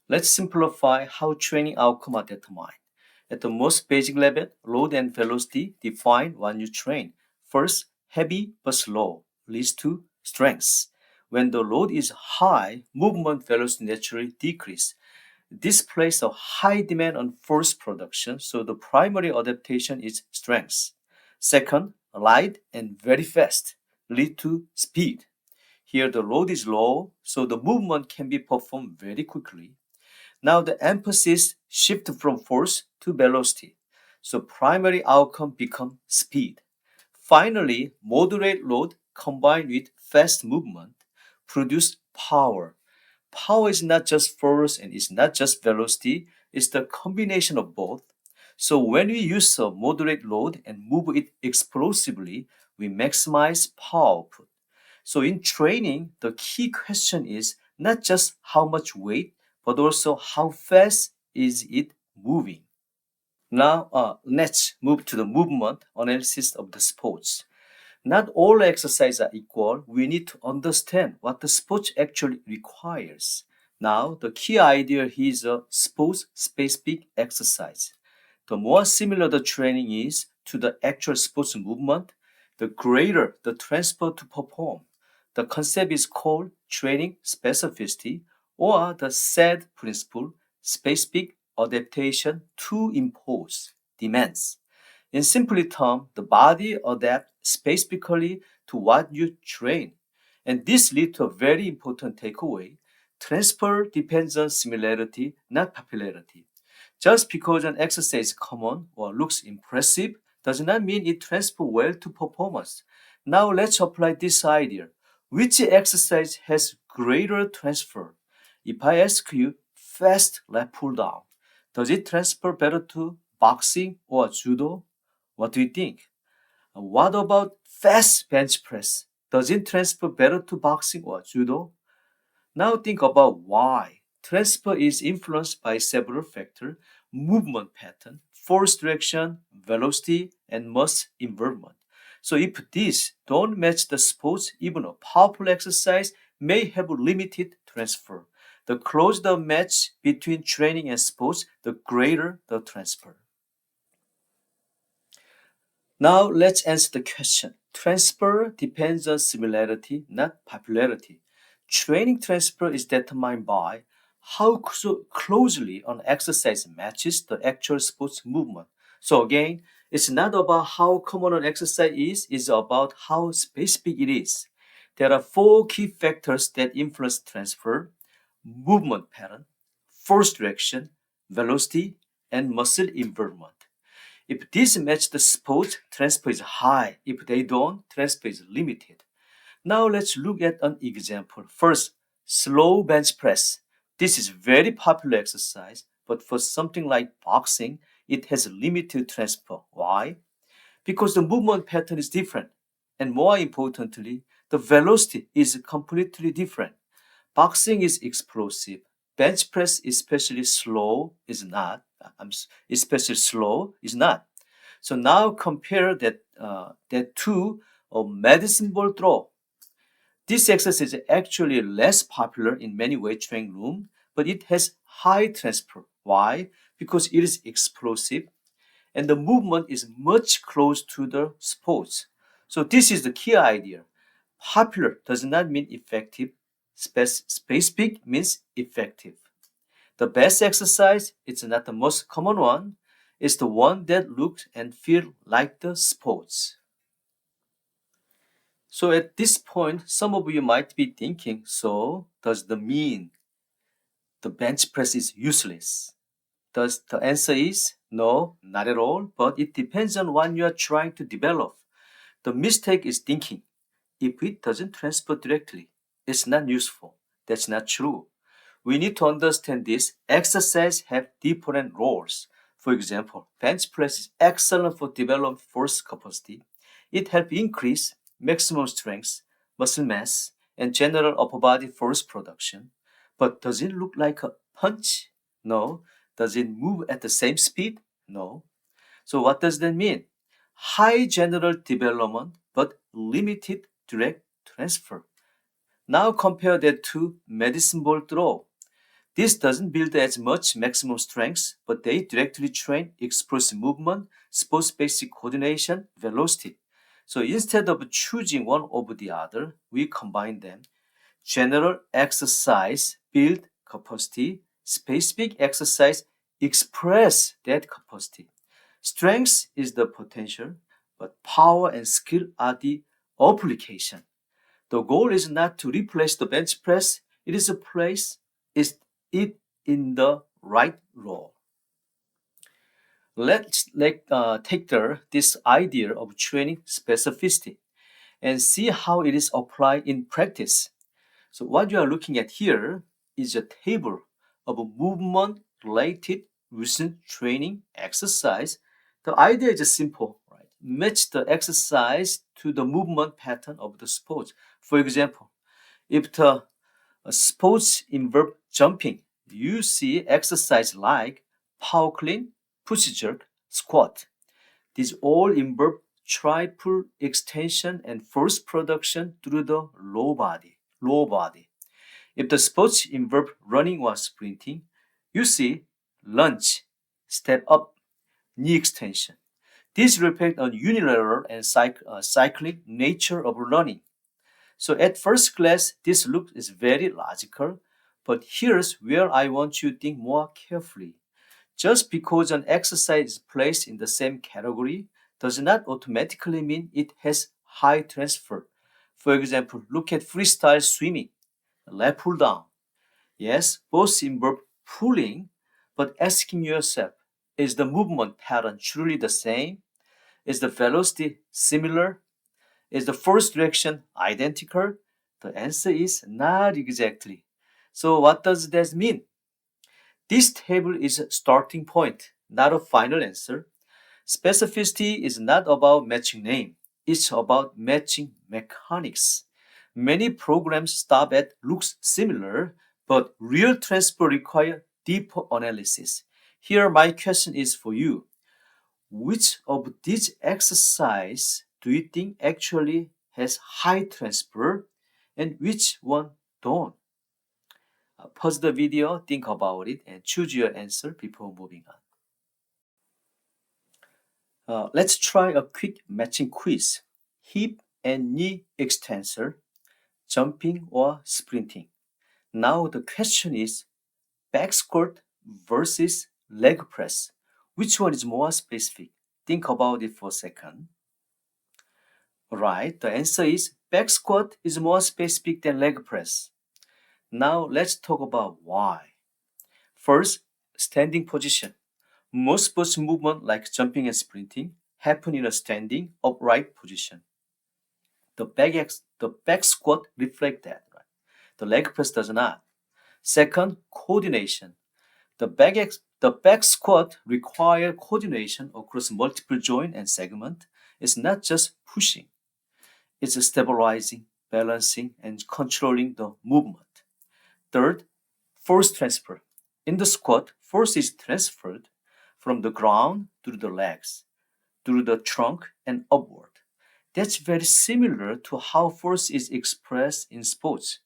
Let's simplify how training outcomes are determined. At the most basic level, load and velocity define what you train. First, heavy but slow leads to strength. When the load is high, movement velocity naturally decreases. This places a high demand on force production, so the primary adaptation is strength. Second, light and very fast lead to speed. Here the load is low, so the movement can be performed very quickly. Now the emphasis shifts from force to velocity. So primary outcome become speed. Finally, moderate load combined with fast movement produce power. Power is not just force and it's not just velocity, it's the combination of both. So when we use a moderate load and move it explosively, we maximize power output. So in training, the key question is not just how much weight, but also how fast is it moving. Now, let's move to the movement analysis of the sports. Not all exercises are equal. We need to understand what the sport actually requires. Now, the key idea here is a sports-specific exercise. The more similar the training is to the actual sports movement, the greater the transfer to perform. The concept is called training specificity or the SAD principle, specific adaptation to impose demands. In simply terms, the body adapts specifically to what you train. And this leads to a very important takeaway. Transfer depends on similarity, not popularity. Just because an exercise is common or looks impressive does not mean it transfers well to performance. Now let's apply this idea. Which exercise has greater transfer? If I ask you fast lat pull down, does it transfer better to boxing or judo? What do you think? What about fast bench press? Does it transfer better to boxing or judo? Now think about why. Transfer is influenced by several factors: movement pattern, force direction, velocity, and muscle involvement. So if these don't match the sports, even a powerful exercise may have limited transfer. The closer the match between training and sports, the greater the transfer. Now let's answer the question. Transfer depends on similarity, not popularity. Training transfer is determined by how closely an exercise matches the actual sports movement. So again, it's not about how common an exercise is, it's about how specific it is. There are four key factors that influence transfer: movement pattern, force direction, velocity, and muscle involvement. If these match the sport, transfer is high. If they don't, transfer is limited. Now let's look at an example. First, slow bench press. This is very popular exercise, but for something like boxing, it has limited transfer. Why? Because the movement pattern is different. And more importantly, the velocity is completely different. Boxing is explosive. Bench press, especially slow, is not. Especially slow is not. So now compare that to a medicine ball throw. This exercise is actually less popular in many weight training rooms, but it has high transfer. Why? Because it is explosive and the movement is much close to the sports. So this is the key idea. Popular does not mean effective. Specific means effective. The best exercise is not the most common one. It's the one that looks and feels like the sports. So at this point, some of you might be thinking, so does the mean the bench press is useless? Thus, the answer is no, not at all, but it depends on what you are trying to develop. The mistake is thinking if it doesn't transfer directly, it's not useful. That's not true. We need to understand this. Exercise have different roles. For example, bench press is excellent for developing force capacity. It helps increase maximum strength, muscle mass, and general upper body force production. But does it look like a punch? No. Does it move at the same speed? No. So what does that mean? High general development, but limited direct transfer. Now compare that to medicine ball throw. This doesn't build as much maximum strength, but they directly train explosive movement, sports basic coordination, velocity. So instead of choosing one over the other, we combine them. General exercise build capacity, specific exercise express that capacity. Strength is the potential, but power and skill are the application. The goal is not to replace the bench press, it is to place it in the right role. Let's take this idea of training specificity and see how it is applied in practice. So what you are looking at here is a table of movement related recent training exercise. The idea is simple, right? Match the exercise to the movement pattern of the sport. For example, if the sports involve jumping, you see exercise like power clean, push jerk, squat. These all involve triple extension and force production through the low body. If the sports involve running or sprinting, you see lunge, step up, knee extension. These reflect on unilateral and cyclic nature of running. So at first glance, this look is very logical, but here's where I want you to think more carefully. Just because an exercise is placed in the same category does not automatically mean it has high transfer. For example, look at freestyle swimming, leg pull down. Yes, both involve pulling, but asking yourself, is the movement pattern truly the same? Is the velocity similar? Is the force direction identical? The answer is not exactly. So what does that mean? This table is a starting point, not a final answer. Specificity is not about matching name, it's about matching mechanics. Many programs stop at looks similar, but real transfer require deeper analysis. Here my question is for you. Which of these exercises do you think actually has high transfer and which one don't? Pause the video, think about it, and choose your answer before moving on. Let's try a quick matching quiz. Hip and knee extensor, jumping or sprinting. Now the question is back squat versus leg press. Which one is more specific? Think about it for a second. Right, the answer is back squat is more specific than leg press. Now let's talk about why. First, standing position. Most sports movement like jumping and sprinting happen in a standing upright position. The back squat reflect that, right? The leg press does not. Second, coordination. The back squat require coordination across multiple joint and segment. It's not just pushing. It's stabilizing, balancing, and controlling the movement. Third, force transfer. In the squat, force is transferred from the ground through the legs, through the trunk, and upward. That's very similar to how force is expressed in sports.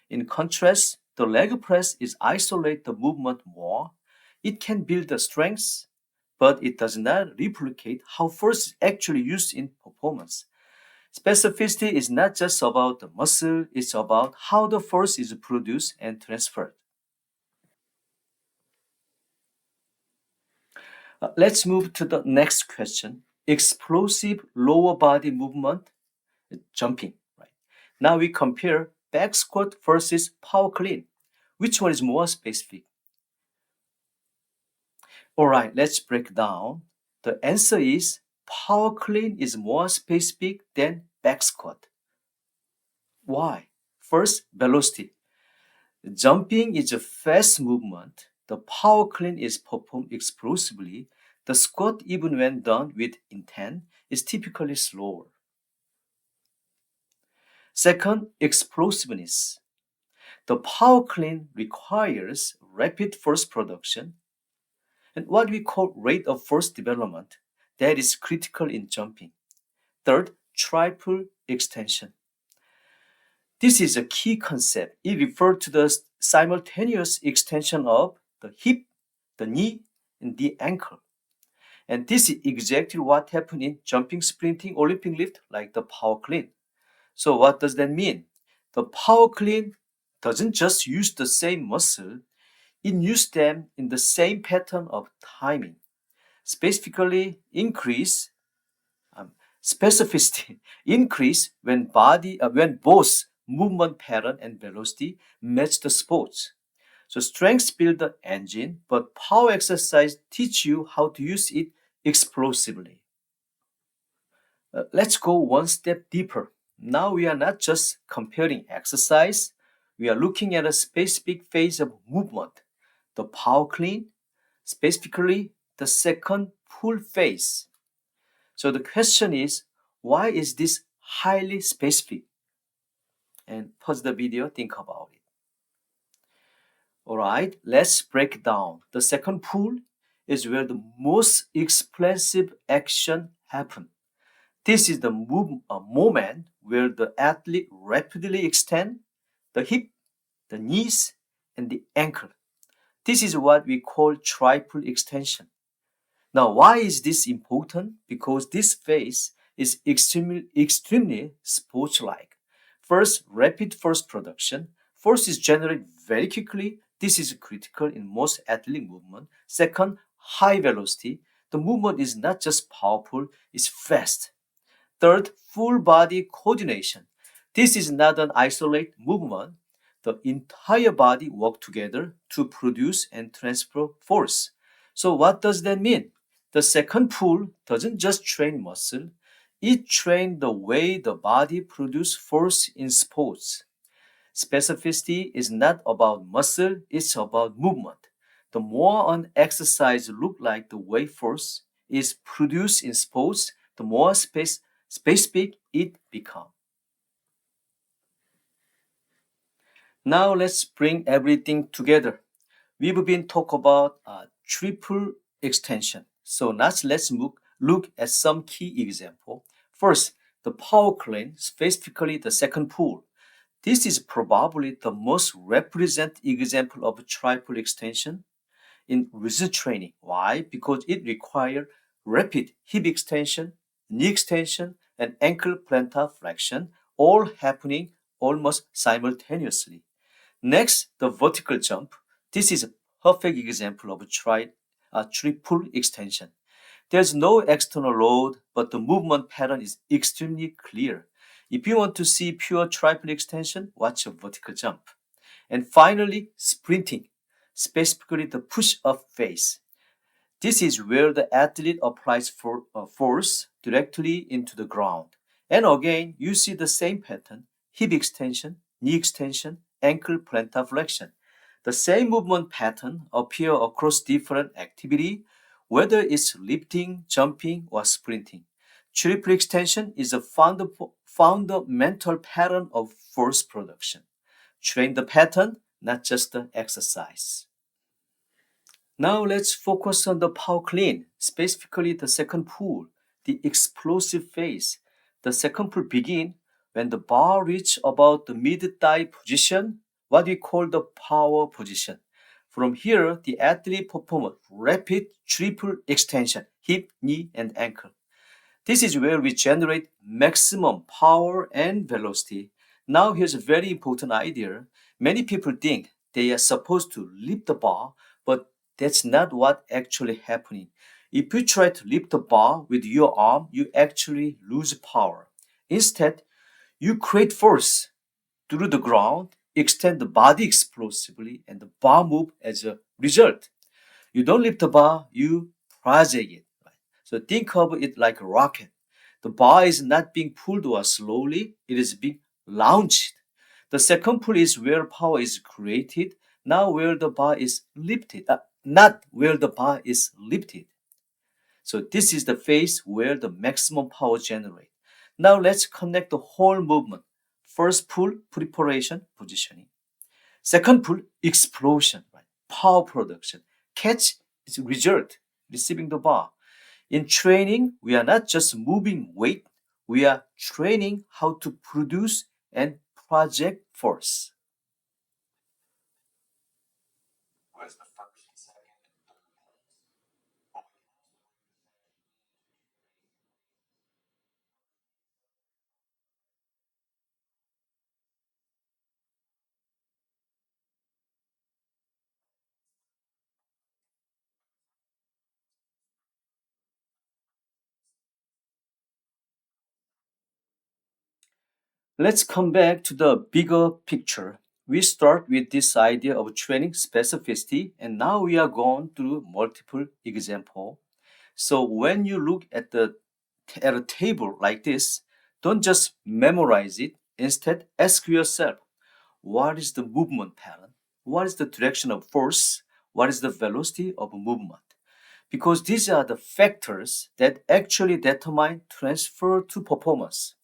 In contrast, the leg press is isolate the movement more. It can build the strength, but it does not replicate how force is actually used in performance. Specificity is not just about the muscle, it's about how the force is produced and transferred. Let's move to the next question. Explosive lower body movement, jumping. Right. Now we compare back squat versus power clean. Which one is more specific? All right, let's break down. The answer is power clean is more specific than back squat. Why? First, velocity. Jumping is a fast movement. The power clean is performed explosively. The squat, even when done with intent, is typically slower. Second, explosiveness. The power clean requires rapid force production and what we call rate of force development that is critical in jumping. Third, triple extension. This is a key concept. It refers to the simultaneous extension of the hip, the knee, and the ankle. And this is exactly what happened in jumping, sprinting, Olympic lift, like the power clean. So what does that mean? The power clean doesn't just use the same muscle, it uses them in the same pattern of timing. Specifically increase specificity increase when both movement pattern and velocity match the sports. So strengths build the engine, but power exercise teach you how to use it explosively. Let's go one step deeper. Now we are not just comparing exercise, we are looking at a specific phase of movement, the power clean, specifically the second pull phase. So the question is, why is this highly specific? And pause the video, think about it. Alright, let's break it down. The second pull is where the most explosive action happens. This is the moment where the athlete rapidly extend the hip, the knees, and the ankle. This is what we call triple extension. Now, why is this important? Because this phase is extremely sports-like. First, rapid force production. Force is generated very quickly. This is critical in most athletic movement. Second, high velocity. The movement is not just powerful, it's fast. Third, full body coordination. This is not an isolated movement. The entire body works together to produce and transfer force. So what does that mean? The second pull doesn't just train muscle, it trains the way the body produces force in sports. Specificity is not about muscle, it's about movement. The more an exercise looks like the way force is produced in sports, the more specific it becomes. Now let's bring everything together. We've been talking about triple extension. So now look at some key example. First, the power clean, specifically the second pull. This is probably the most representative example of triple extension in resist training. Why? Because it requires rapid hip extension, knee extension, and ankle plantar flexion, all happening almost simultaneously. Next, the vertical jump. This is a perfect example of a triple extension. There's no external load, but the movement pattern is extremely clear. If you want to see pure triple extension, watch a vertical jump. And finally, sprinting, specifically the push-up phase. This is where the athlete applies force directly into the ground. And again, you see the same pattern, hip extension, knee extension, ankle plantar flexion. The same movement pattern appear across different activity, whether it's lifting, jumping, or sprinting. Triple extension is a fundamental pattern of force production. Train the pattern, not just the exercise. Now let's focus on the power clean, specifically the second pull, the explosive phase. The second pull begins when the bar reaches about the mid-thigh position, what we call the power position. From here, the athlete performs rapid triple extension, hip, knee, and ankle. This is where we generate maximum power and velocity. Now here's a very important idea. Many people think they are supposed to lift the bar, but that's not what actually happening. If you try to lift the bar with your arm, you actually lose power. Instead, you create force through the ground, extend the body explosively, and the bar move as a result. You don't lift the bar, you project it. Right? So think of it like a rocket. The bar is not being pulled or slowly, it is being launched. The second pull is where power is created, now where the bar is lifted, not where the bar is lifted. So this is the phase where the maximum power generated. Now let's connect the whole movement. First pull, preparation, positioning. Second pull, explosion, right? Power production. Catch is result, receiving the bar. In training, we are not just moving weight, we are training how to produce and project force. Let's come back to the bigger picture. We start with this idea of training specificity, and now we are going through multiple examples. So when you look at a table like this, don't just memorize it. Instead, ask yourself, what is the movement pattern? What is the direction of force? What is the velocity of movement? Because these are the factors that actually determine transfer to performance.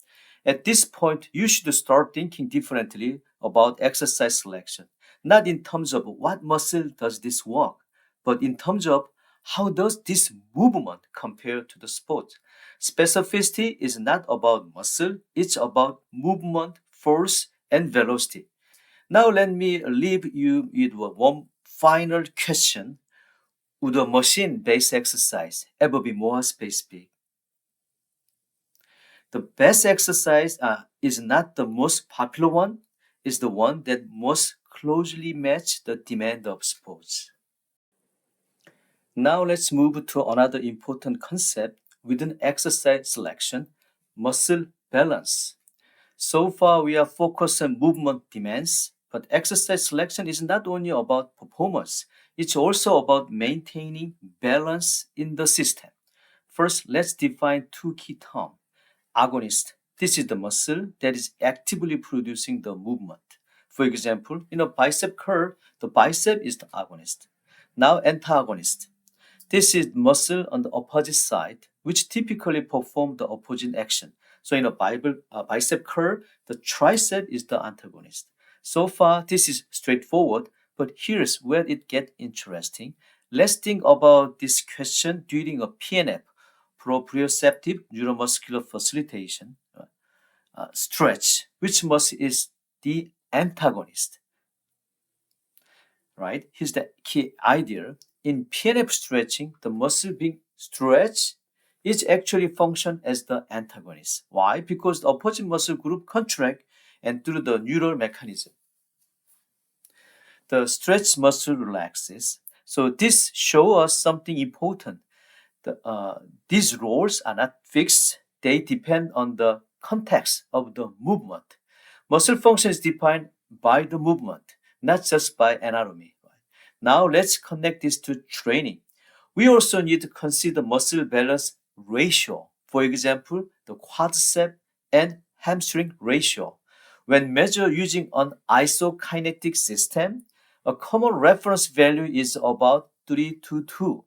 At this point, you should start thinking differently about exercise selection, not in terms of what muscle does this work, but in terms of how does this movement compare to the sport. Specificity is not about muscle, it's about movement, force, and velocity. Now let me leave you with one final question. Would a machine-based exercise ever be more specific? The best exercise is not the most popular one, is the one that most closely match the demand of sports. Now let's move to another important concept within exercise selection, muscle balance. So far, we are focused on movement demands, but exercise selection is not only about performance, it's also about maintaining balance in the system. First, let's define two key terms. Agonist. This is the muscle that is actively producing the movement. For example, in a bicep curl, the bicep is the agonist. Now, antagonist. This is muscle on the opposite side, which typically perform the opposite action. So in a bicep curl, the tricep is the antagonist. So far, this is straightforward, but here's where it gets interesting. Let's think about this question during a PNF, proprioceptive neuromuscular facilitation stretch. Which muscle is the antagonist? Right? Here's the key idea. In PNF stretching, the muscle being stretched is actually function as the antagonist. Why? Because the opposite muscle group contract and through the neural mechanism, the stretched muscle relaxes. So this shows us something important. These roles are not fixed. They depend on the context of the movement. Muscle function is defined by the movement, not just by anatomy. Now let's connect this to training. We also need to consider muscle balance ratio. For example, the quadricep and hamstring ratio. When measured using an isokinetic system, a common reference value is about 3 to 2.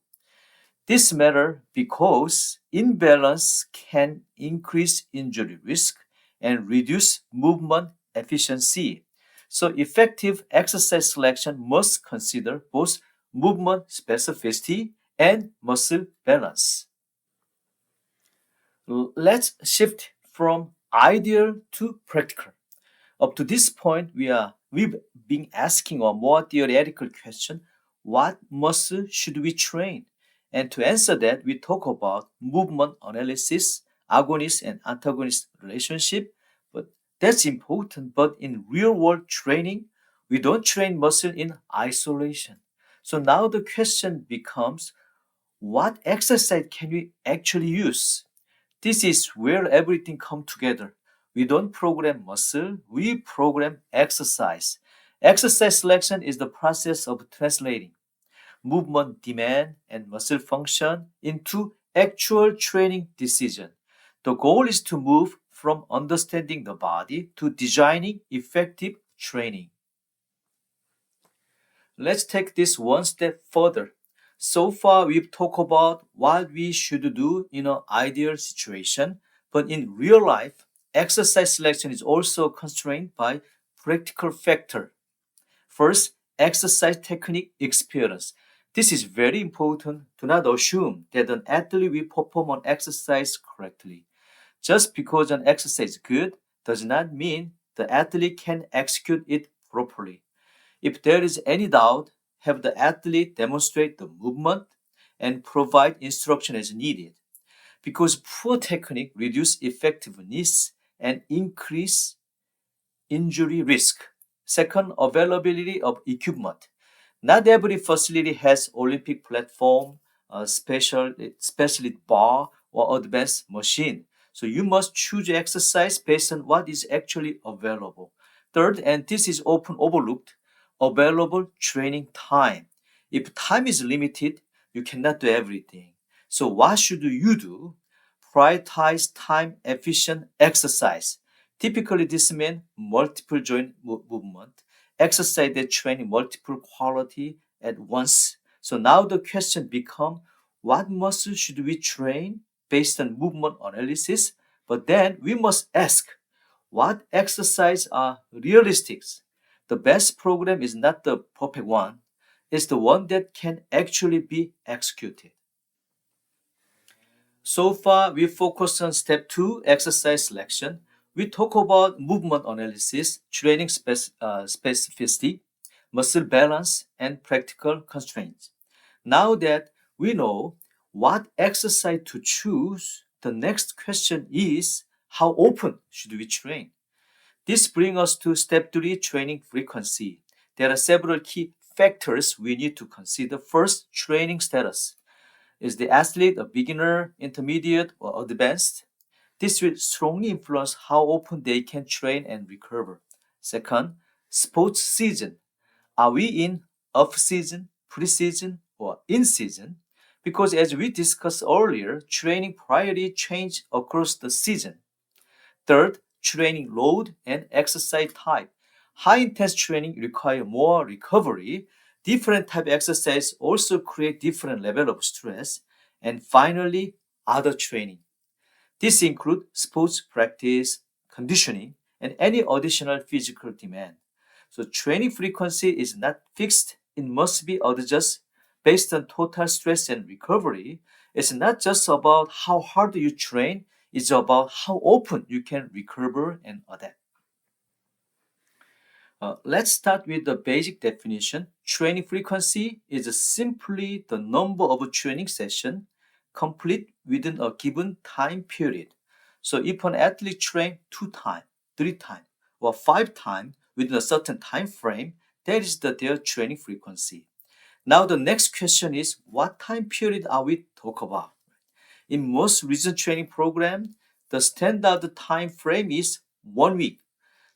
This matters because imbalance can increase injury risk and reduce movement efficiency. So effective exercise selection must consider both movement specificity and muscle balance. Let's shift from ideal to practical. Up to this point, we've been asking a more theoretical question: what muscle should we train? And to answer that, we talk about movement analysis, agonist and antagonist relationship. But that's important. But in real world training, we don't train muscle in isolation. So now the question becomes, what exercise can we actually use? This is where everything comes together. We don't program muscle, we program exercise. Exercise selection is the process of translating movement demand and muscle function into actual training decision. The goal is to move from understanding the body to designing effective training. Let's take this one step further. So far, we've talked about what we should do in an ideal situation, but in real life, exercise selection is also constrained by practical factor. First, exercise technique experience. This is very important. Do not assume that an athlete will perform an exercise correctly. Just because an exercise is good does not mean the athlete can execute it properly. If there is any doubt, have the athlete demonstrate the movement and provide instruction as needed because poor technique reduce effectiveness and increase injury risk. Second, availability of equipment. Not every facility has Olympic platform, a specialist bar, or advanced machine. So you must choose exercise based on what is actually available. Third, and this is often overlooked, available training time. If time is limited, you cannot do everything. So what should you do? Prioritize time efficient exercise. Typically, this means multiple joint movement, exercise that train multiple quality at once. So now the question becomes, what muscle should we train based on movement analysis? But then we must ask, what exercise are realistic? The best program is not the perfect one. It's the one that can actually be executed. So far, we focused on step 2, exercise selection. We talk about movement analysis, training specificity, muscle balance, and practical constraints. Now that we know what exercise to choose, the next question is how often should we train? This brings us to step 3, training frequency. There are several key factors we need to consider. First, training status. Is the athlete a beginner, intermediate, or advanced? This will strongly influence how often they can train and recover. Second, sports season. Are we in off season, preseason, or in season? Because as we discussed earlier, training priority change across the season. Third, training load and exercise type. High intense training require more recovery. Different type of exercise also create different level of stress. And finally, other training. This include sports practice, conditioning, and any additional physical demand. So training frequency is not fixed. It must be adjusted based on total stress and recovery. It's not just about how hard you train, it's about how often you can recover and adapt. Let's start with the basic definition. Training frequency is simply the number of training sessions complete within a given time period. So if an athlete trains 2 times, 3 times, or 5 times within a certain time frame, that is their training frequency. Now the next question is, what time period are we talking about? In most recent training programs, the standard time frame is 1 week.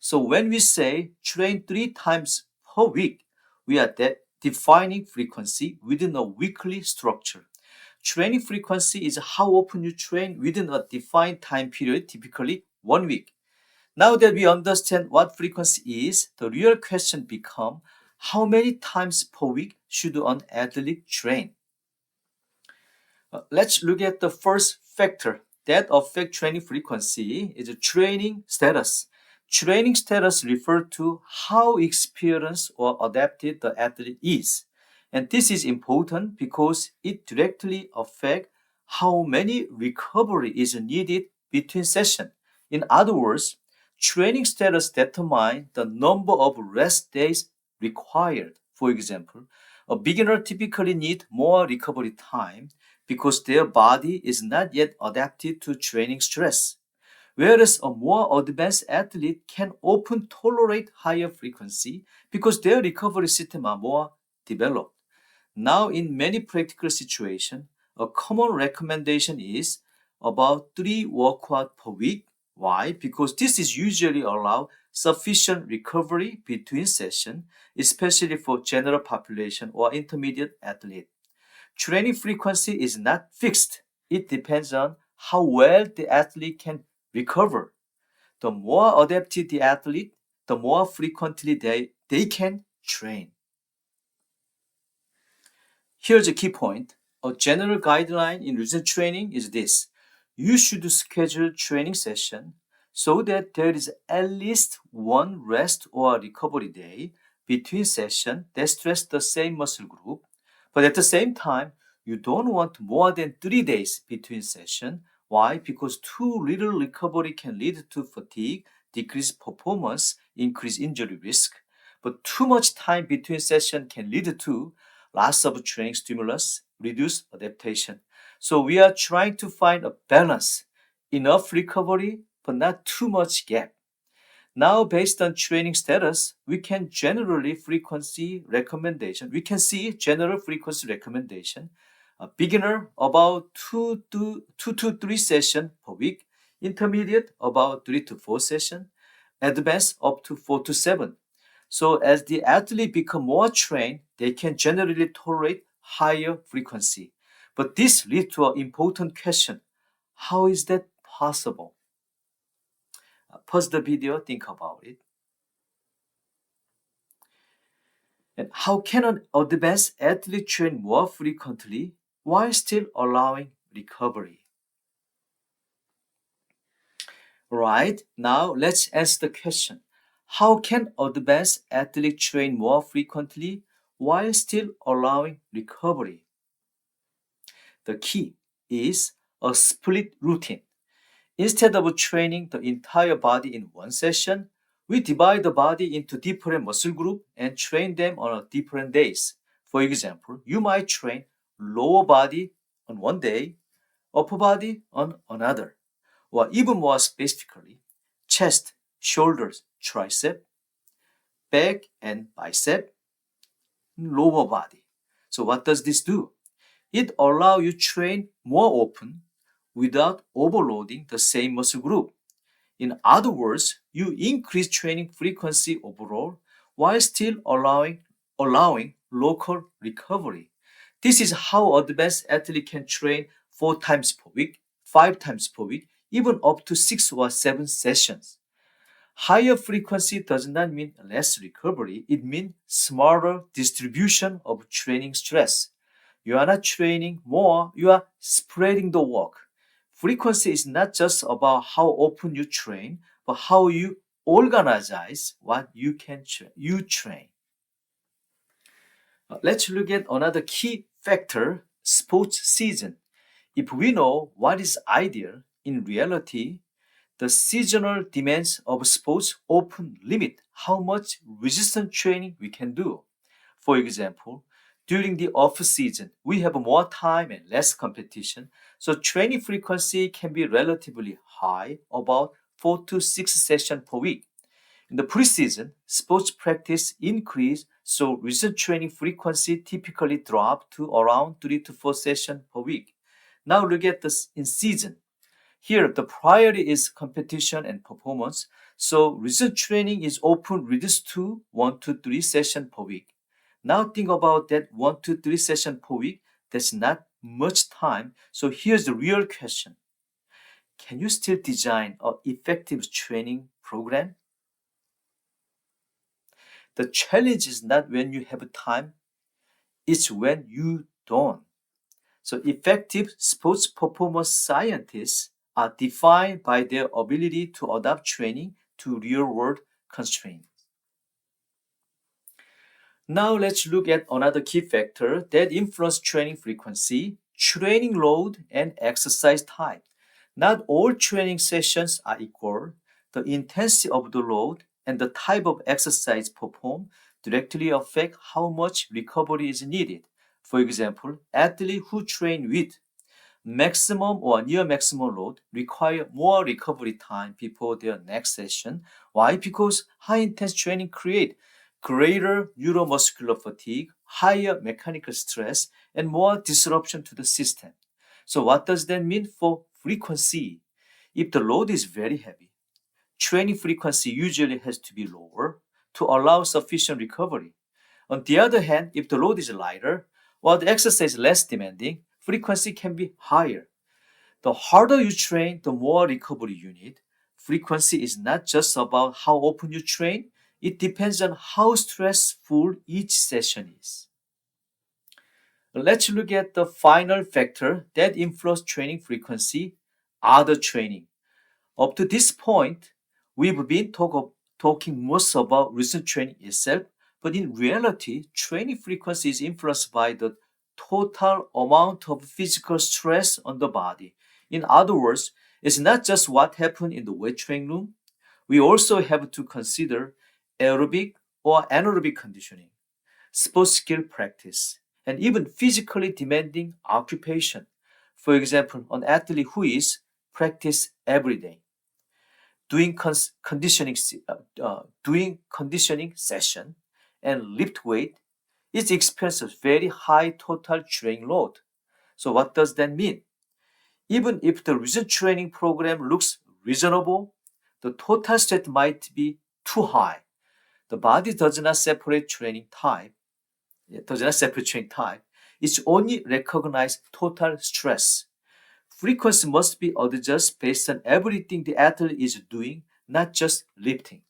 So when we say train 3 times per week, we are defining frequency within a weekly structure. Training frequency is how often you train within a defined time period, typically 1 week. Now that we understand what frequency is, the real question becomes, how many times per week should an athlete train? Let's look at the first factor that affects training frequency is training status. Training status refers to how experienced or adapted the athlete is. And this is important because it directly affects how many recovery is needed between sessions. In other words, training status determines the number of rest days required. For example, a beginner typically needs more recovery time because their body is not yet adapted to training stress, whereas a more advanced athlete can often tolerate higher frequency because their recovery systems are more developed. Now, in many practical situations, a common recommendation is about 3 workouts per week. Why? Because this is usually allow sufficient recovery between sessions, especially for general population or intermediate athletes. Training frequency is not fixed. It depends on how well the athlete can recover. The more adapted the athlete, the more frequently they can train. Here's a key point. A general guideline in resistance training is this. You should schedule training session so that there is at least one rest or recovery day between sessions that stress the same muscle group. But at the same time, you don't want more than 3 days between sessions. Why? Because too little recovery can lead to fatigue, decreased performance, increased injury risk. but too much time between sessions can lead to loss of training stimulus, reduced adaptation. So we are trying to find a balance, enough recovery, but not too much gap. Now, based on training status, we can see general frequency recommendation. A beginner about two to three sessions per week, intermediate about 3 to 4 sessions, advanced up to 4 to 7. So as the athlete become more trained, they can generally tolerate higher frequency. But this leads to an important question. How is that possible? Pause the video, think about it. And how can an advanced athlete train more frequently while still allowing recovery? Right, now let's answer the question. How can advanced athlete train more frequently while still allowing recovery? The key is a split routine. Instead of training the entire body in one session, we divide the body into different muscle groups and train them on different days. For example, you might train lower body on one day, upper body on another, or even more specifically, chest, shoulders, tricep, back and bicep, lower body. So what does this do? It allows you to train more often without overloading the same muscle group. In other words, you increase training frequency overall while still allowing local recovery. This is how advanced athlete can train 4 times per week, 5 times per week, even up to 6 or 7 sessions. Higher frequency does not mean less recovery, it means smarter distribution of training stress. You are not training more, you are spreading the work. Frequency is not just about how often you train, but how you organize what you train. Let's look at another key factor, sports season. If we know what is ideal, in reality, the seasonal demands of sports often limit how much resistance training we can do. For example, during the off season, we have more time and less competition, so training frequency can be relatively high, about 4 to 6 sessions per week. In the preseason, sports practice increase, so resistance training frequency typically drop to around 3 to 4 sessions per week. Now look at this in season. Here, the priority is competition and performance, so resistance training is often reduced to 1 to 3 sessions per week. Now think about that 1 to 3 sessions per week. That's not much time. So here's the real question. Can you still design an effective training program? The challenge is not when you have time, it's when you don't. So effective sports performance scientists are defined by their ability to adapt training to real-world constraints. Now let's look at another key factor that influences training frequency, training load and exercise type. Not all training sessions are equal. The intensity of the load and the type of exercise performed directly affect how much recovery is needed. For example, athletes who train with maximum or near maximum load require more recovery time before their next session. Why? Because high intense training create greater neuromuscular fatigue, higher mechanical stress, and more disruption to the system. So what does that mean for frequency? If the load is very heavy, training frequency usually has to be lower to allow sufficient recovery. On the other hand, if the load is lighter, while the exercise is less demanding, frequency can be higher. The harder you train, the more recovery you need. Frequency is not just about how often you train, it depends on how stressful each session is. Let's look at the final factor that influences training frequency, other training. Up to this point, we've been talking most about resistance training itself, but in reality, training frequency is influenced by the total amount of physical stress on the body. In other words, it's not just what happened in the weight training room. We also have to consider aerobic or anaerobic conditioning, sports skill practice, and even physically demanding occupation. For example, an athlete who is practice every day, doing conditioning session, and lift weight is expensive, very high total training load. So what does that mean? Even if the recent training program looks reasonable, the total stress might be too high. The body does not separate training type. It does not separate training type. It's only recognize total stress. Frequency must be adjusted based on everything the athlete is doing, not just lifting.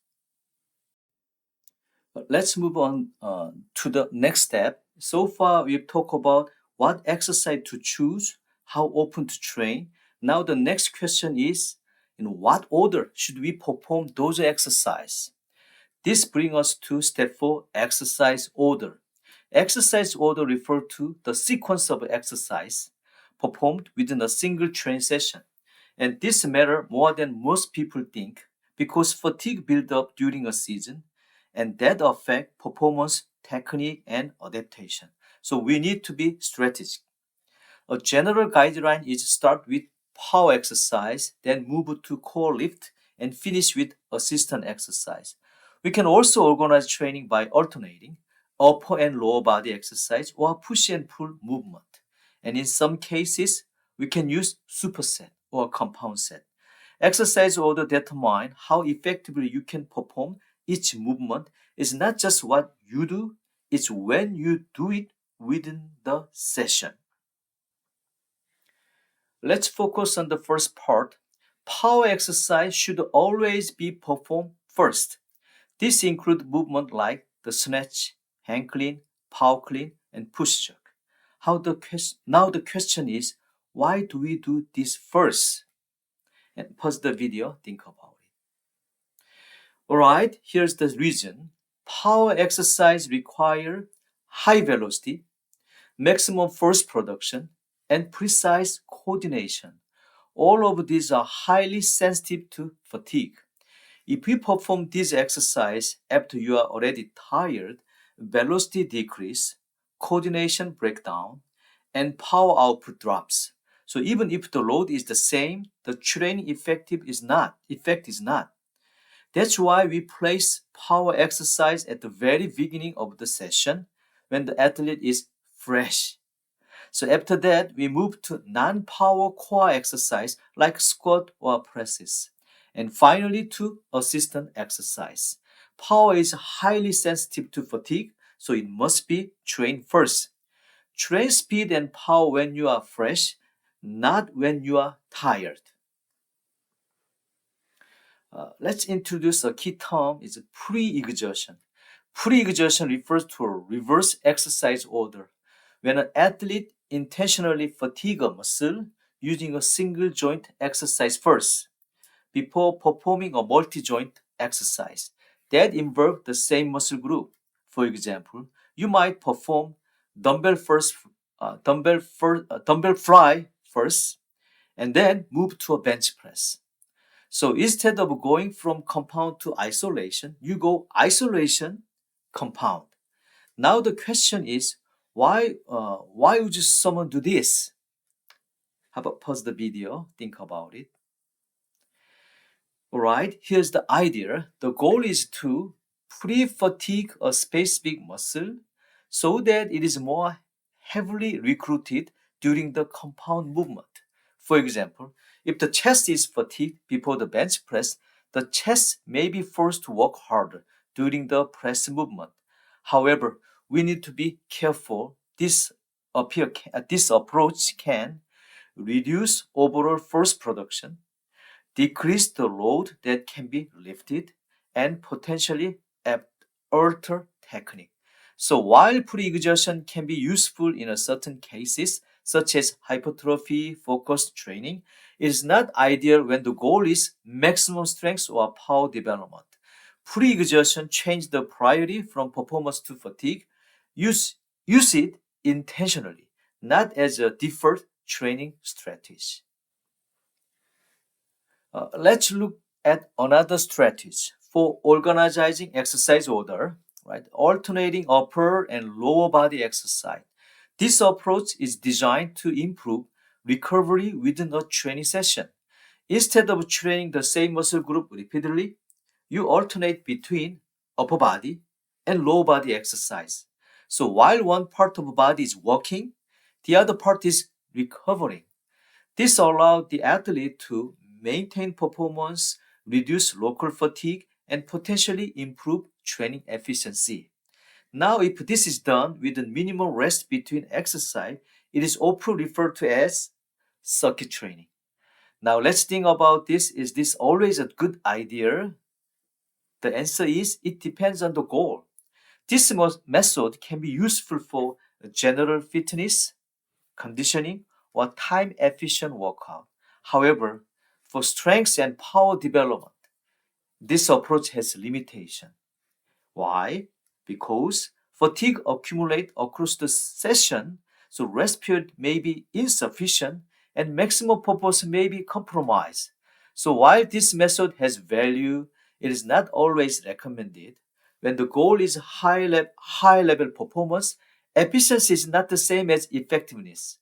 But let's move on to the next step. So far, we've talked about what exercise to choose, how often to train. Now, the next question is, in what order should we perform those exercises? This brings us to step 4, exercise order. Exercise order refers to the sequence of exercise performed within a single training session. And this matters more than most people think because fatigue builds up during a season and that affect performance, technique, and adaptation. So we need to be strategic. A general guideline is start with power exercise, then move to core lift, and finish with assistant exercise. We can also organize training by alternating upper and lower body exercise or push and pull movement. And in some cases, we can use superset or compound set. Exercise order determine how effectively you can perform each movement is not just what you do, it's when you do it within the session. Let's focus on the first part. Power exercise should always be performed first. This includes movement like the snatch, hang clean, power clean, and push jerk. Now the question is, why do we do this first? And pause the video, think about it. Alright, here's the reason. Power exercise require high velocity, maximum force production, and precise coordination. All of these are highly sensitive to fatigue. If you perform this exercise after you are already tired, velocity decrease, coordination breakdown, and power output drops. So even if the load is the same, the training effect is not. That's why we place power exercise at the very beginning of the session when the athlete is fresh. So after that, we move to non-power core exercise like squat or presses. And finally to assistant exercise. Power is highly sensitive to fatigue, so it must be trained first. Train speed and power when you are fresh, not when you are tired. Let's introduce a key term is pre-exertion. Pre-exertion refers to a reverse exercise order. When an athlete intentionally fatigue a muscle using a single joint exercise first before performing a multi-joint exercise that involve the same muscle group. For example, you might perform dumbbell fly first, and then move to a bench press. So instead of going from compound to isolation, you go isolation, compound. Now the question is, why would someone do this? How about pause the video, think about it. Alright, here's the idea. The goal is to pre-fatigue a specific muscle so that it is more heavily recruited during the compound movement. For example, if the chest is fatigued before the bench press, the chest may be forced to work harder during the press movement. However, we need to be careful. This approach can reduce overall force production, decrease the load that can be lifted, and potentially alter technique. So while pre-exertion can be useful in a certain cases, such as hypertrophy focused training, it is not ideal when the goal is maximum strength or power development. Pre-exertion change the priority from performance to fatigue. Use it intentionally, not as a default training strategy. Let's look at another strategy for organizing exercise order. right? Alternating upper and lower body exercise. This approach is designed to improve recovery within a training session. Instead of training the same muscle group repeatedly, you alternate between upper body and lower body exercise. So while one part of the body is working, the other part is recovering. This allows the athlete to maintain performance, reduce local fatigue, and potentially improve training efficiency. Now, if this is done with a minimal rest between exercise, it is often referred to as circuit training. Now, let's think about this. Is this always a good idea? The answer is it depends on the goal. This method can be useful for general fitness, conditioning, or time efficient workout. However, for strength and power development, this approach has limitation. Why? Because fatigue accumulates across the session, so rest period may be insufficient and maximum purpose may be compromised. So while this method has value, it is not always recommended. When the goal is high level performance, efficiency is not the same as effectiveness.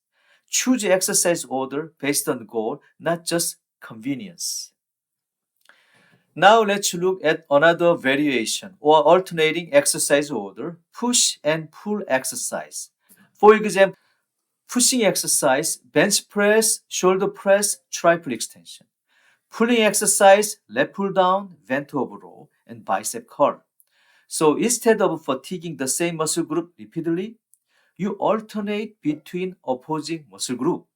Choose exercise order based on goal, not just convenience. Now let's look at another variation or alternating exercise order, push and pull exercise. For example, pushing exercise, bench press, shoulder press, tricep extension. Pulling exercise, lat pull down, bent over row, and bicep curl. So instead of fatiguing the same muscle group repeatedly, you alternate between opposing muscle group.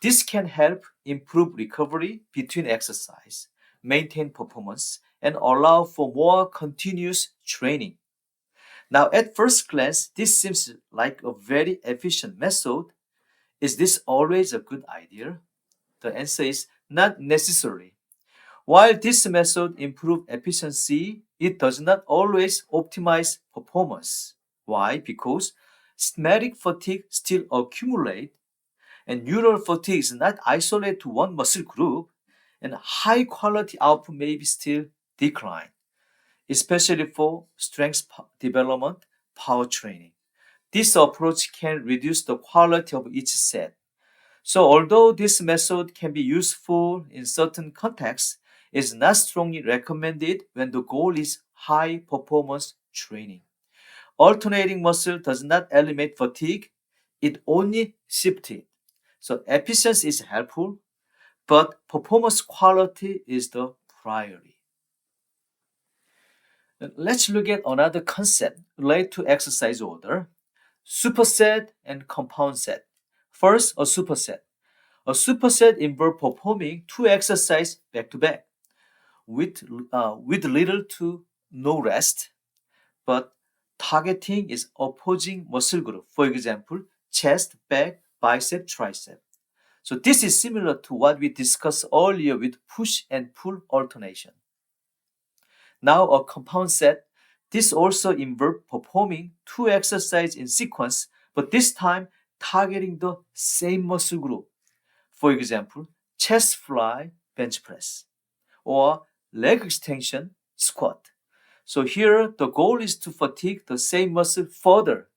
This can help improve recovery between exercise, maintain performance, and allow for more continuous training. Now, at first glance, this seems like a very efficient method. Is this always a good idea? The answer is not necessarily. While this method improves efficiency, it does not always optimize performance. Why? Because systematic fatigue still accumulates and neural fatigue is not isolated to one muscle group, and high quality output may be still decline, especially for development, power training. This approach can reduce the quality of each set. So although this method can be useful in certain contexts, it is not strongly recommended when the goal is high performance training. Alternating muscle does not eliminate fatigue, it only shifts it. So efficiency is helpful, but performance quality is the priority. Let's look at another concept related to exercise order, superset and compound set. First, a superset. A superset involves performing two exercises back to back with little to no rest, but targeting is opposing muscle group. For example, chest, back, bicep, tricep. So this is similar to what we discussed earlier with push and pull alternation. Now a compound set, this also involves performing two exercises in sequence, but this time targeting the same muscle group. For example, chest fly, bench press, or leg extension, squat. So here the goal is to fatigue the same muscle further.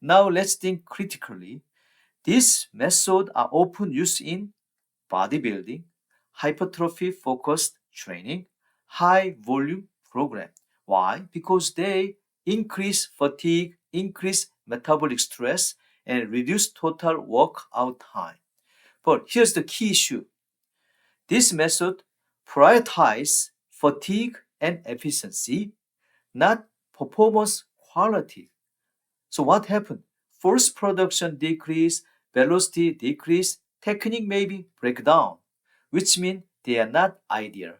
Now let's think critically. These methods are often used in bodybuilding, hypertrophy focused training, high volume program. Why? Because they increase fatigue, increase metabolic stress, and reduce total workout time. But here's the key issue. This method prioritizes fatigue and efficiency, not performance quality. So what happened? Force production decrease, velocity decrease, technique maybe break down, which means they are not ideal.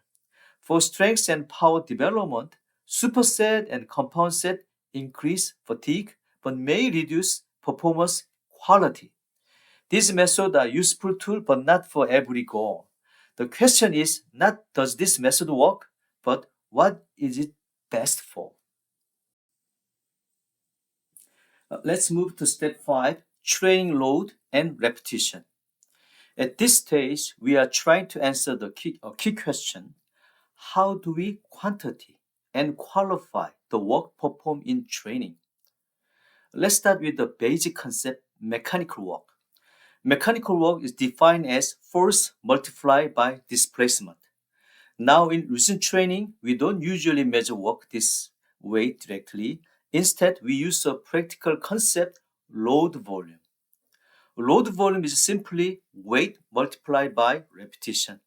For strength and power development, superset and compound set increase fatigue but may reduce performance quality. These methods are useful tools but not for every goal. The question is not does this method work, but what is it best for? Let's move to step 5, training load and repetition. At this stage, we are trying to answer the key question, how do we quantity and qualify the work performed in training. Let's start with the basic concept mechanical work. Mechanical work is defined as force multiplied by displacement. Now, in recent training, we don't usually measure work this way directly. Instead, we use a practical concept, load volume. Load volume is simply weight multiplied by repetition.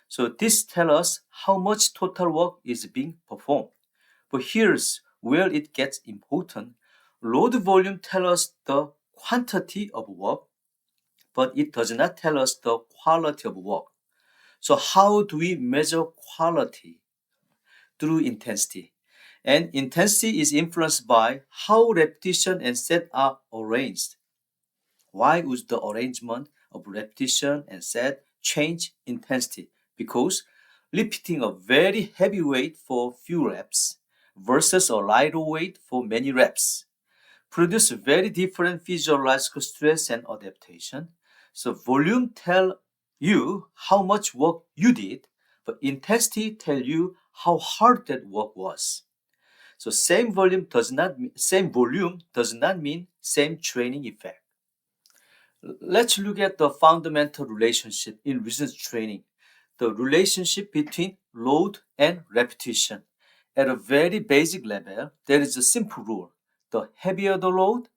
So this tells us how much total work is being performed. But here's where it gets important. Load volume tells us the quantity of work, but it does not tell us the quality of work. So how do we measure quality? Through intensity. And intensity is influenced by how repetition and set are arranged. Why would the arrangement of repetition and set change intensity? Because lifting a very heavy weight for few reps versus a lighter weight for many reps produce very different physiological stress and adaptation. So volume tell you how much work you did, but intensity tell you how hard that work was. So same volume does not mean same training effect. Let's look at the fundamental relationship in resistance training, the relationship between load and repetition. At a very basic level, there is a simple rule. The heavier the load,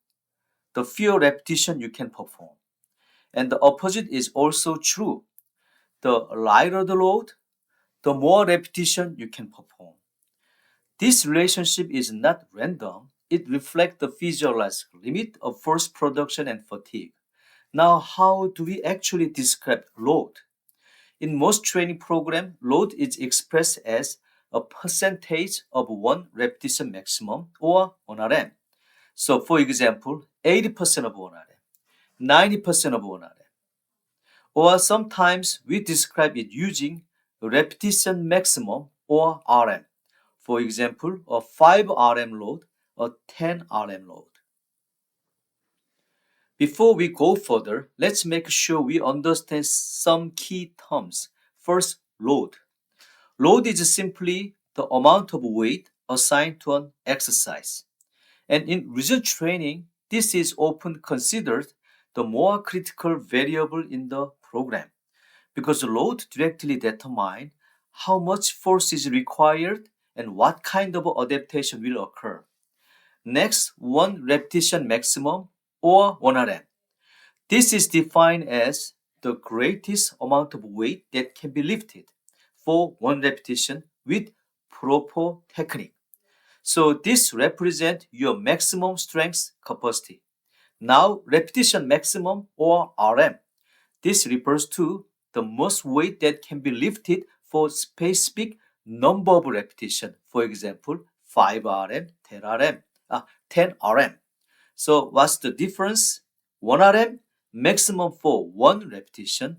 the fewer repetition you can perform. And the opposite is also true. The lighter the load, the more repetition you can perform. This relationship is not random. It reflects the physiological limit of force production and fatigue. Now, how do we actually describe load? In most training programs, load is expressed as a percentage of one repetition maximum or 1RM. So, for example, 80% of 1RM, 90% of 1RM. Or sometimes we describe it using repetition maximum or RM. For example, a 5 RM load, a 10 RM load. Before we go further, let's make sure we understand some key terms. First, load. Load is simply the amount of weight assigned to an exercise. And in resistance training, this is often considered the more critical variable in the program because load directly determines how much force is required and what kind of adaptation will occur. Next, one repetition maximum or 1RM. This is defined as the greatest amount of weight that can be lifted for one repetition with proper technique. So this represents your maximum strength capacity. Now, repetition maximum or RM. This refers to the most weight that can be lifted for specific number of repetition. For example, 5 RM, 10 RM. So what's the difference? 1 RM maximum for one repetition,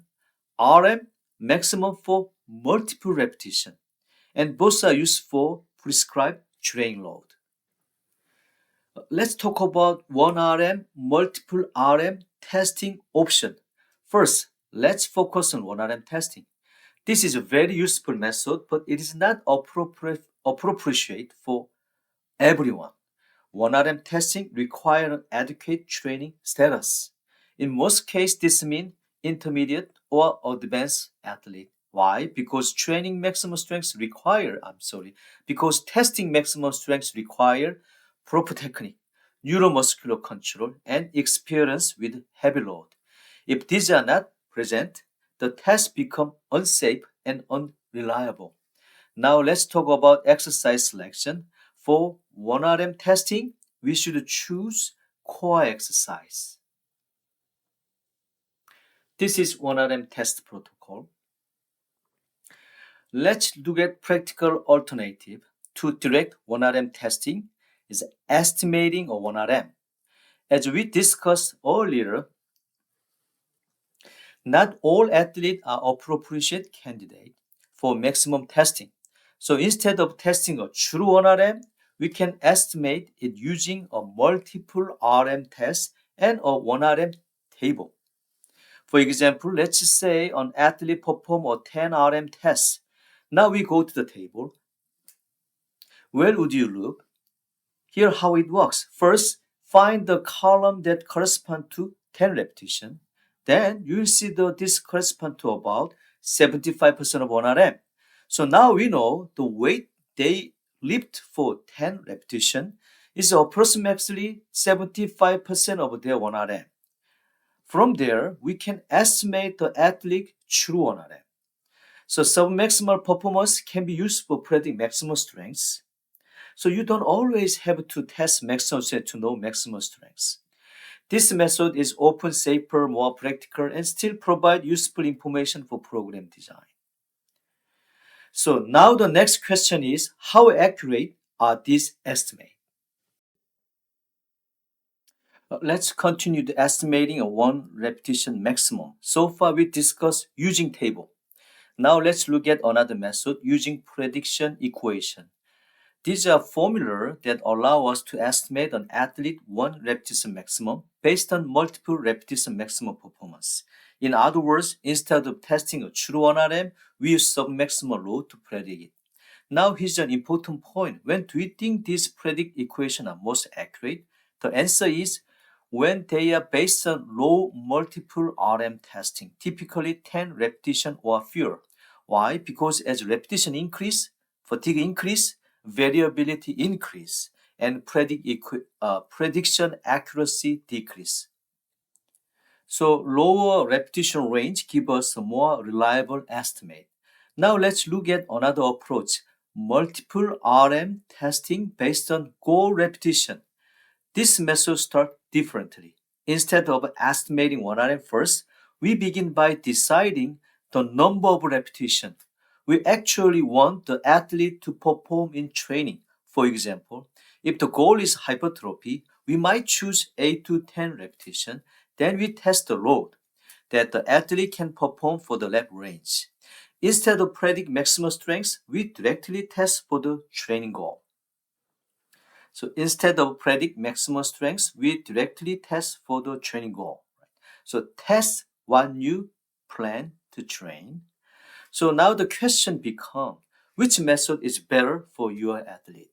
RM maximum for multiple repetition, and both are used for prescribed training load. Let's talk about 1 RM, multiple RM testing option. First, let's focus on 1 RM testing. This is a very useful method, but it is not appropriate for everyone. 1 RM testing requires an adequate training status. In most cases, this means intermediate or advanced athlete. Why? Because because testing maximum strength require proper technique, neuromuscular control, and experience with heavy load. If these are not present, the test become unsafe and unreliable. Now let's talk about exercise selection. For 1 RM testing, we should choose core exercise. This is 1 RM test protocol. Let's look at practical alternative to direct 1 RM testing is estimating a 1 RM. As we discussed earlier, not all athletes are appropriate candidates for maximum testing. So instead of testing a true 1 RM, we can estimate it using a multiple RM test and a 1 RM table. For example, let's say an athlete perform a 10 RM test. Now we go to the table. Where would you look? Here how it works. First, find the column that corresponds to 10 repetition. Then you will see this corresponds to about 75% of 1RM. So now we know the weight they lift for 10 repetition is approximately 75% of their 1RM. From there, we can estimate the athlete true 1RM. So submaximal performance can be used for predicting maximum strength. So you don't always have to test maximum strength to know maximum strength. This method is often safer, more practical, and still provide useful information for program design. So now the next question is, how accurate are these estimates? Let's continue the estimating a one repetition maximum. So far we discussed using table. Now let's look at another method using prediction equation. These are formulas that allow us to estimate an athlete one repetition maximum based on multiple repetition maximum performance. In other words, instead of testing a true 1RM, we use submaximal load to predict it. Now here's an important point. When do we think these predict equations are most accurate? The answer is when they are based on low multiple RM testing, typically 10 repetition or fewer. Why? Because as repetition increase, fatigue increase, variability increase, and prediction accuracy decrease. So lower repetition range give us a more reliable estimate. Now let's look at another approach, multiple RM testing based on goal repetition. This method starts differently. Instead of estimating 1RM first, we begin by deciding the number of repetitions we actually want the athlete to perform in training. For example, if the goal is hypertrophy, we might choose 8 to 10 repetitions. Then we test the load that the athlete can perform for the lap range. Instead of predict maximum strength, we directly test for the training goal. So instead of predict maximum strength, we directly test for the training goal. So test what you plan to train. So now the question becomes, which method is better for your athlete?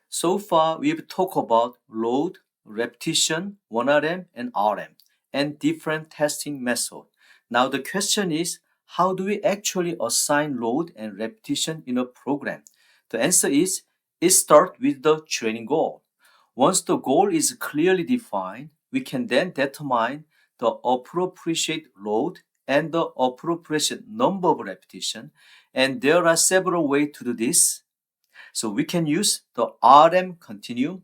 So far, we've talked about load, repetition, 1RM, and RM, and different testing methods. Now the question is, how do we actually assign load and repetition in a program? The answer is, it starts with the training goal. Once the goal is clearly defined, we can then determine the appropriate load and the appropriate number of repetition. And there are several ways to do this. So we can use the RM continuum,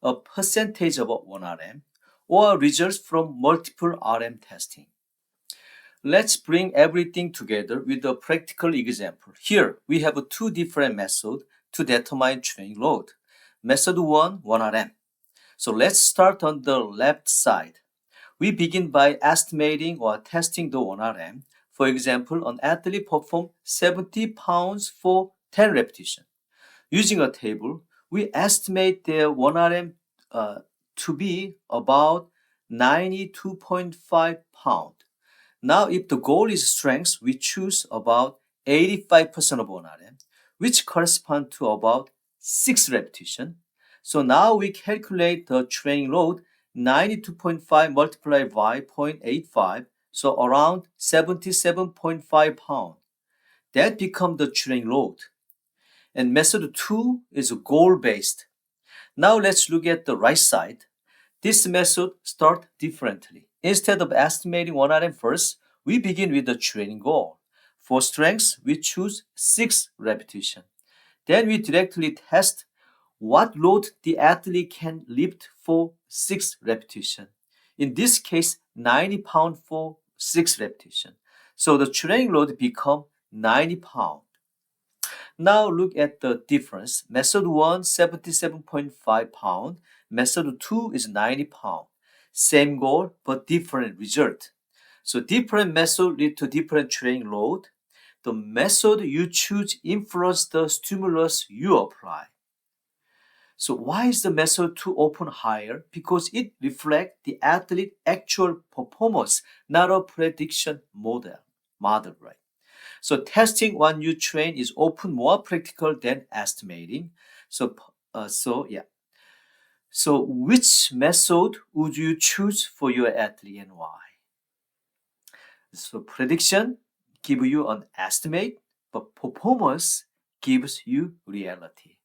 a percentage of 1RM, or results from multiple RM testing. Let's bring everything together with a practical example. Here we have two different methods to determine training load. Method 1, 1RM. So let's start on the left side. We begin by estimating or testing the 1RM. For example, an athlete performed 70 pounds for 10 repetitions. Using a table, we estimate their 1RM to be about 92.5 pounds. Now, if the goal is strength, we choose about 85% of 1RM, which corresponds to about 6 repetitions. So now we calculate the training load 92.5 multiplied by 0.85, so around 77.5 pounds. That becomes the training load. And method 2 is goal-based. Now let's look at the right side. This method starts differently. Instead of estimating 1RM first, we begin with the training goal. For strength, we choose 6 repetitions. Then we directly test what load the athlete can lift for 6 repetitions. In this case, 90 pounds for 6 repetitions. So the training load becomes 90 pounds. Now look at the difference. Method 1, 77.5 pounds. Method 2 is 90 pounds. Same goal, but different result. So different method lead to different training load. The method you choose influence the stimulus you apply. So why is the method 2 often higher? Because it reflects the athlete's actual performance, not a prediction model, right? So testing one new train is often more practical than estimating. Yeah. So which method would you choose for your athlete and why? So prediction give you an estimate, but performance gives you reality.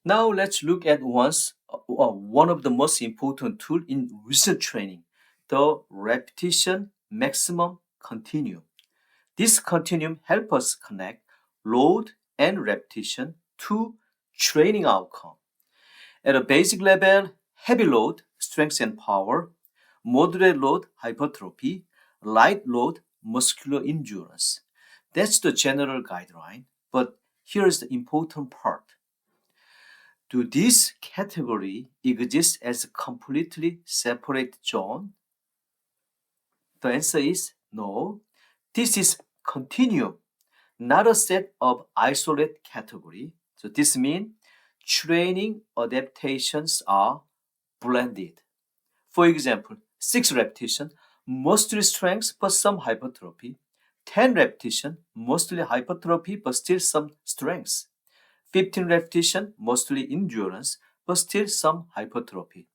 Now let's look at one of the most important tool in resistance training, the repetition maximum continuum. This continuum helps us connect load and repetition to training outcome. At a basic level, heavy load, strength and power, moderate load, hypertrophy, light load, muscular endurance. That's the general guideline, but here's the important part. Do these categories exist as a completely separate zone? The answer is no. This is continuum, not a set of isolated category. So this means training adaptations are blended. For example, 6 repetition, mostly strength but some hypertrophy. 10 repetition, mostly hypertrophy but still some strength. 15 repetition, mostly endurance but still some hypertrophy.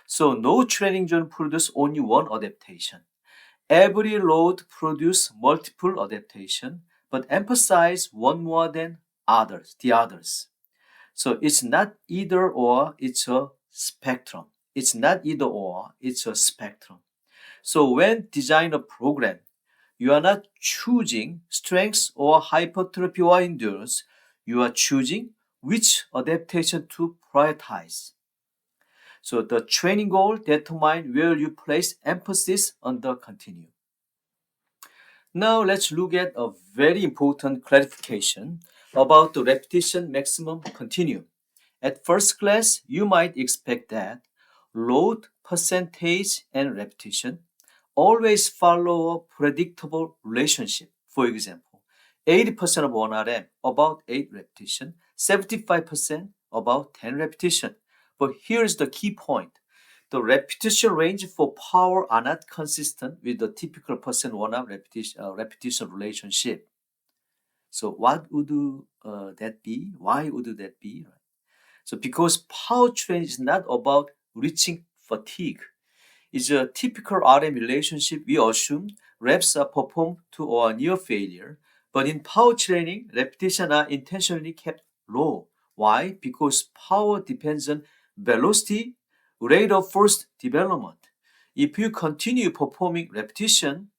So no training zone produces only one adaptation. Every load produces multiple adaptation but emphasize one more than the others. So it's not either or, it's a spectrum. It's not either or, it's a spectrum. So when design a program, you are not choosing strength or hypertrophy or endurance. You are choosing which adaptation to prioritize. So the training goal determines where you place emphasis on the continuum. Now let's look at a very important clarification about the repetition maximum continuum. At first glance, you might expect that load, percentage, and repetition always follow a predictable relationship. For example, 80% of 1 RM, about 8 repetition, 75% about 10 repetition. But here's the key point. The repetition range for power are not consistent with the typical percent 1 RM repetition relationship. So what would that be? Why would that be? So because power training is not about reaching fatigue. It's a typical RM relationship. We assume reps are performed to or near failure. But in power training, repetitions are intentionally kept low. Why? Because power depends on velocity, rate of force development. If you continue performing repetition,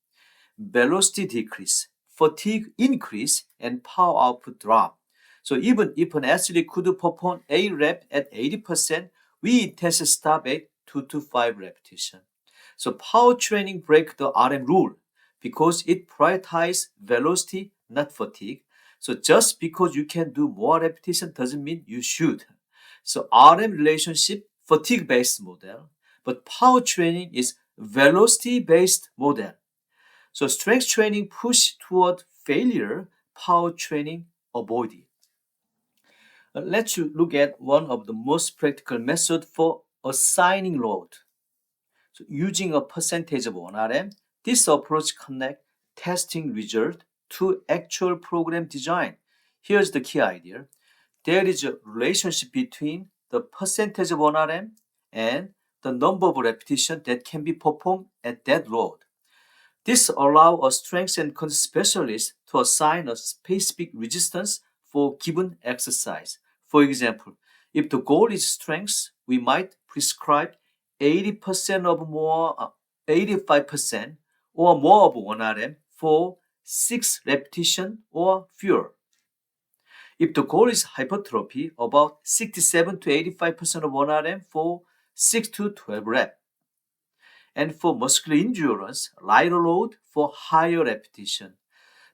velocity decrease, fatigue increase, and power output drop. So even if an athlete could perform a rep at 80%, we intend to stop at 2 to 5 repetition. So power training break the RM rule because it prioritizes velocity, not fatigue. So just because you can do more repetition doesn't mean you should. So RM relationship fatigue based model, but power training is velocity based model. So strength training push toward failure, power training avoid it. Let's look at one of the most practical methods for assigning load. So using a percentage of 1 RM, this approach connects testing result to actual program design. Here's the key idea. There is a relationship between the percentage of 1 RM and the number of repetitions that can be performed at that load. This allows a strength and conditioning specialist to assign a specific resistance for given exercise. For example, if the goal is strength, we might prescribe 80% of more, 85% or more of 1 RM for 6 repetition or fewer. If the goal is hypertrophy, about 67 to 85% of 1 RM for 6 to 12 reps. And for muscular endurance, lighter load for higher repetition.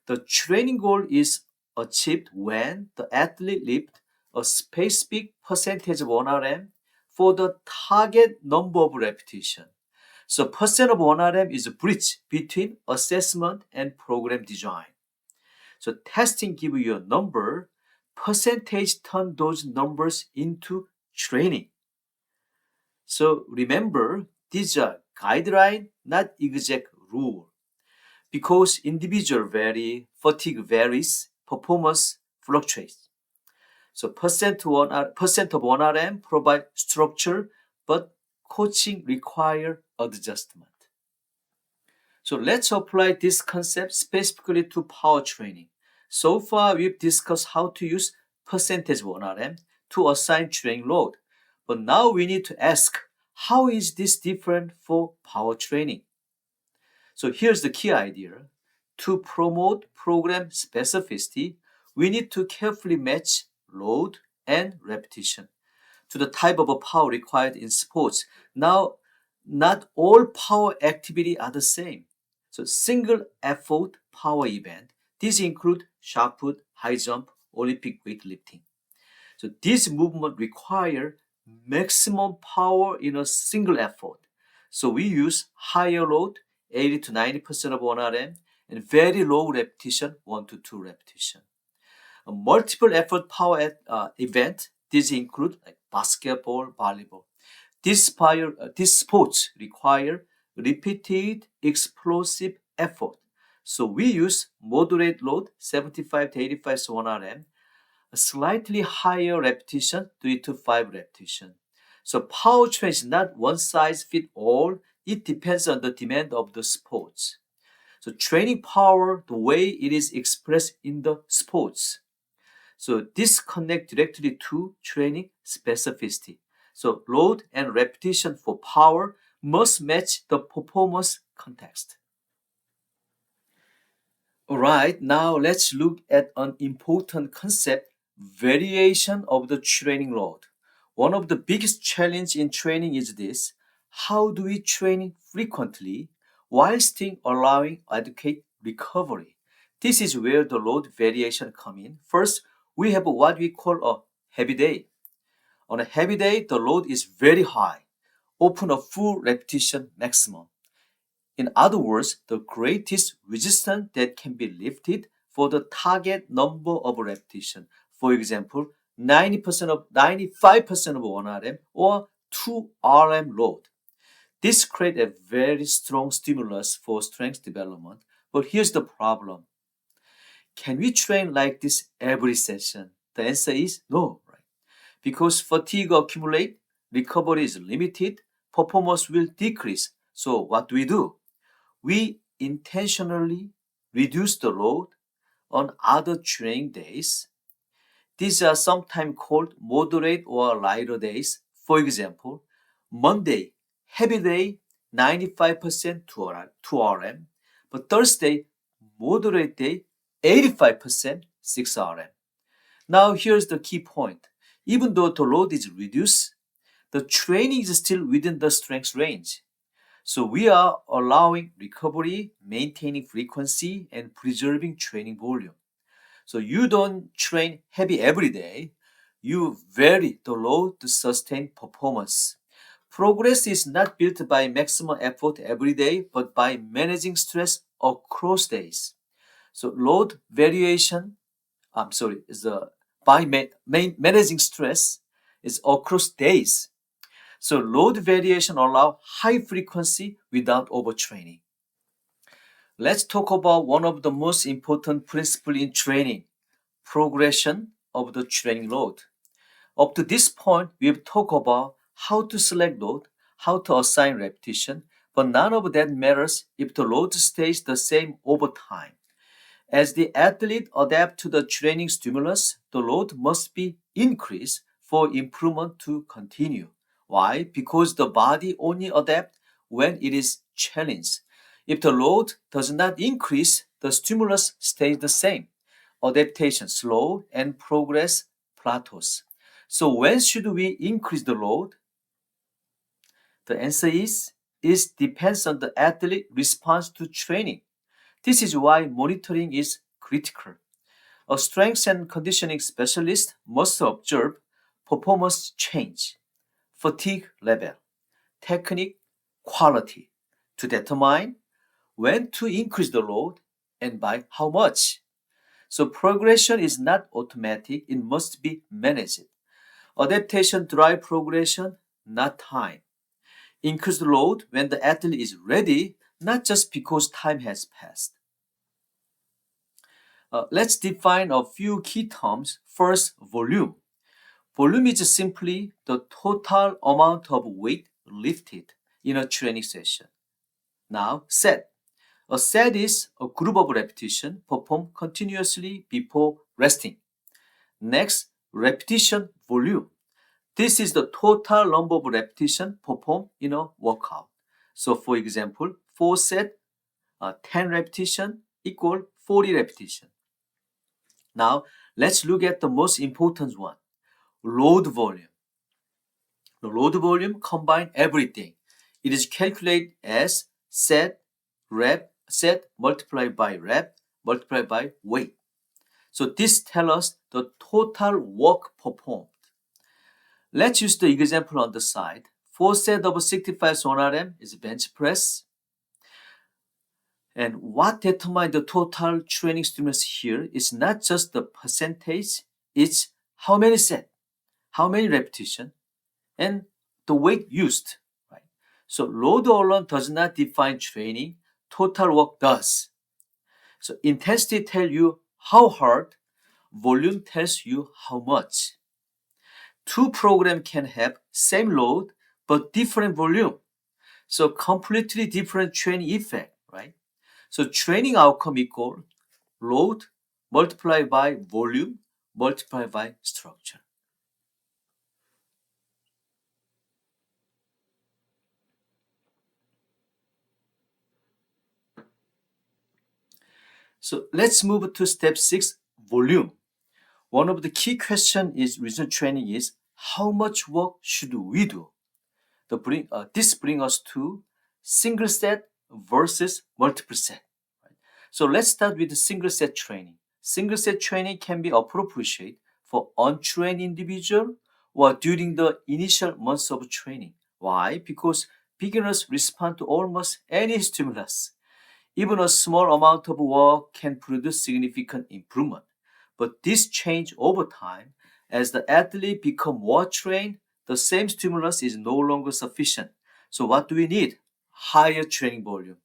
The training goal is achieved when the athlete lifts a specific percentage of 1 RM for the target number of repetition. So percent of 1 RM is a bridge between assessment and program design. So testing gives you a number, percentage turn those numbers into training. So remember, these are guideline, not exact rule. Because individual vary, fatigue varies, performance fluctuates. So percent of 1RM provide structure, but coaching require adjustment. So let's apply this concept specifically to power training. So far, we've discussed how to use percentage 1RM to assign training load. But now we need to ask, how is this different for power training? So here's the key idea. To promote program specificity, we need to carefully match load and repetition to the type of power required in sports. Now, not all power activity are the same. So single effort power event, these include shot put, high jump, Olympic weightlifting. So these movements require maximum power in a single effort. So we use higher load, 80 to 90% of 1RM, and very low repetition, 1 to 2 repetition. A multiple effort power event, these include like basketball, volleyball. These sports require repeated explosive effort. So we use moderate load, 75 to 85 1RM, a slightly higher repetition, 3 to 5 repetition. So power training is not one size fit all. It depends on the demand of the sports. So training power, the way it is expressed in the sports. So this connect directly to training specificity. So load and repetition for power must match the performance context. Alright, now let's look at an important concept, variation of the training load. One of the biggest challenge in training is this. How do we train frequently while still allowing adequate recovery? This is where the load variation come in. First, we have what we call a heavy day. On a heavy day, the load is very high, often a full repetition maximum. In other words, the greatest resistance that can be lifted for the target number of repetition. For example, 95% of 1RM or 2RM load. This creates a very strong stimulus for strength development. But here's the problem. Can we train like this every session? The answer is no, right? Because fatigue accumulates, recovery is limited, performance will decrease. So what do? We intentionally reduce the load on other training days. These are sometimes called moderate or lighter days. For example, Monday, heavy day, 95% 2RM, but Thursday, moderate day, 85% 6RM. Now here's the key point. Even though the load is reduced, the training is still within the strength range. So we are allowing recovery, maintaining frequency, and preserving training volume. So you don't train heavy every day. You vary the load to sustain performance. Progress is not built by maximum effort every day, but by managing stress across days. So load variation, is the by managing stress is across days. So load variation allow high frequency without overtraining. Let's talk about one of the most important principles in training, progression of the training load. Up to this point, we've talked about how to select load, how to assign repetition, but none of that matters if the load stays the same over time. As the athlete adapts to the training stimulus, the load must be increased for improvement to continue. Why? Because the body only adapts when it is challenged. If the load does not increase, the stimulus stays the same. Adaptation slow and progress plateaus. So when should we increase the load? The answer is it depends on the athlete response to training. This is why monitoring is critical. A strength and conditioning specialist must observe performance change, fatigue level, technique, quality to determine when to increase the load and by how much. So progression is not automatic, it must be managed. Adaptation drives progression, not time. Increase the load when the athlete is ready, not just because time has passed. Let's define a few key terms. First, volume. Volume is simply the total amount of weight lifted in a training session. Now, set. A set is a group of repetitions performed continuously before resting. Next, repetition volume. This is the total number of repetitions performed in a workout. So, for example, 4 sets, 10 repetitions equal 40 repetitions. Now, let's look at the most important one, load volume. The load volume combines everything. It is calculated as set multiplied by rep multiplied by weight. So this tells us the total work performed. Let's use the example on the side. 4 sets of 65 RM is bench press. And what determines the total training stimulus here is not just the percentage, it's how many sets, how many repetitions, and the weight used. Right? So load alone does not define training, total work does. So intensity tells you how hard, volume tells you how much. Two programs can have same load but different volume. So completely different training effect, right? So training outcome equal load multiplied by volume multiplied by structure. So let's move to step 6, volume. One of the key questions is result training is how much work should we do? This brings us to single set versus multiple set. Right? So let's start with the single set training. Single set training can be appropriate for untrained individual or during the initial months of training. Why? Because beginners respond to almost any stimulus. Even a small amount of work can produce significant improvement. But this change over time. As the athlete become more trained, the same stimulus is no longer sufficient. So what do we need? Higher training volume.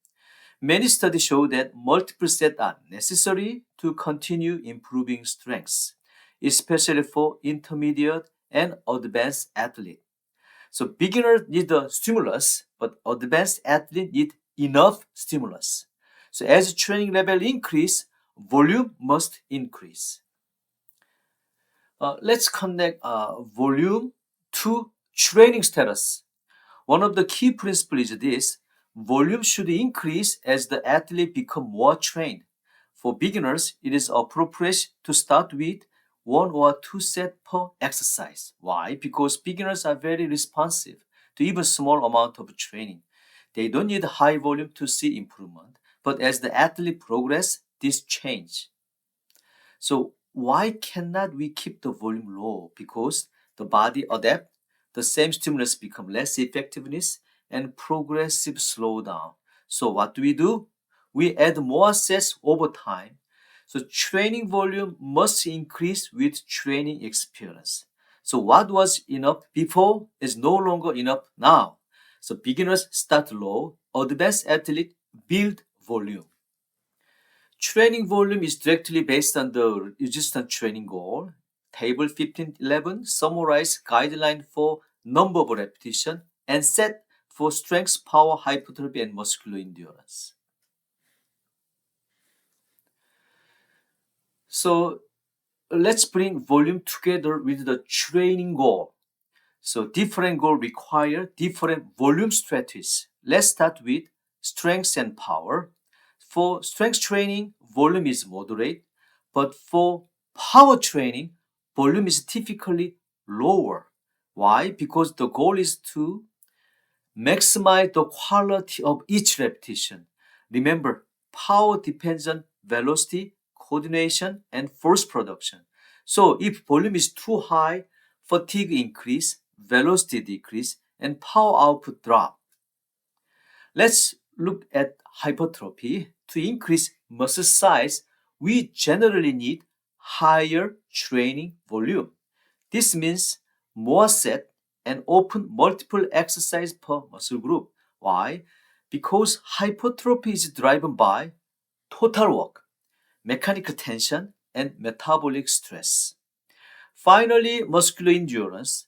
Many studies show that multiple sets are necessary to continue improving strengths, especially for intermediate and advanced athletes. So beginners need the stimulus, but advanced athletes need enough stimulus. So as training level increase, volume must increase. Let's connect volume to training status. One of the key principles is this: volume should increase as the athlete become more trained. For beginners, it is appropriate to start with 1 or 2 sets per exercise. Why? Because beginners are very responsive to even small amount of training. They don't need high volume to see improvement. But as the athlete progress, this change. So why cannot we keep the volume low? Because the body adapt, the same stimulus become less effectiveness and progressive slowdown. So what do? We add more sets over time. So training volume must increase with training experience. So what was enough before is no longer enough now. So beginners start low, advanced athlete build volume. Training volume is directly based on the resistance training goal. Table 1511 summarize guideline for number of repetition and set for strength, power, hypertrophy, and muscular endurance. So let's bring volume together with the training goal. So different goals require different volume strategies. Let's start with strength and power. For strength training, volume is moderate, but for power training, volume is typically lower. Why? Because the goal is to maximize the quality of each repetition. Remember, power depends on velocity, coordination, and force production. So if volume is too high, fatigue increase, velocity decrease, and power output drop. Let's look at hypertrophy. To increase muscle size, we generally need higher training volume. This means more set and often multiple exercise per muscle group. Why? Because hypertrophy is driven by total work, mechanical tension, and metabolic stress. Finally, muscular endurance.